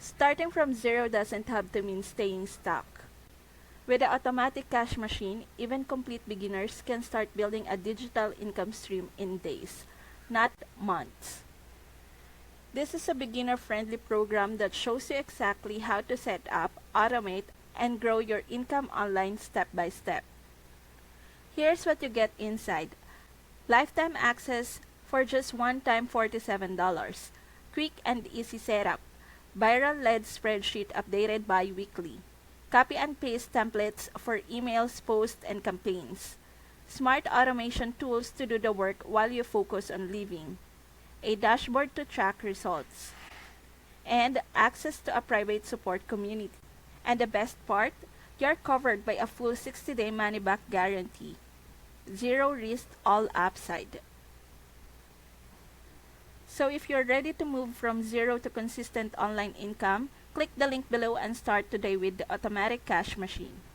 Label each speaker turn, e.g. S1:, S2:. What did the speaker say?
S1: Starting from zero doesn't have to mean staying stuck. With the automatic cash machine, even complete beginners can start building a digital income stream in days, not months. This is a beginner-friendly program that shows you exactly how to set up, automate, and grow your income online step by step. Here's what you get inside. Lifetime access for just one time $47. Quick and easy setup. Viral-led spreadsheet updated bi-weekly. Copy and paste templates for emails, posts, and campaigns. Smart automation tools to do the work while you focus on living. A dashboard to track results. And access to a private support community. And the best part, you're covered by a full 60-day money-back guarantee. Zero risk, all upside. So if you're ready to move from zero to consistent online income, click the link below and start today with the automatic cash machine.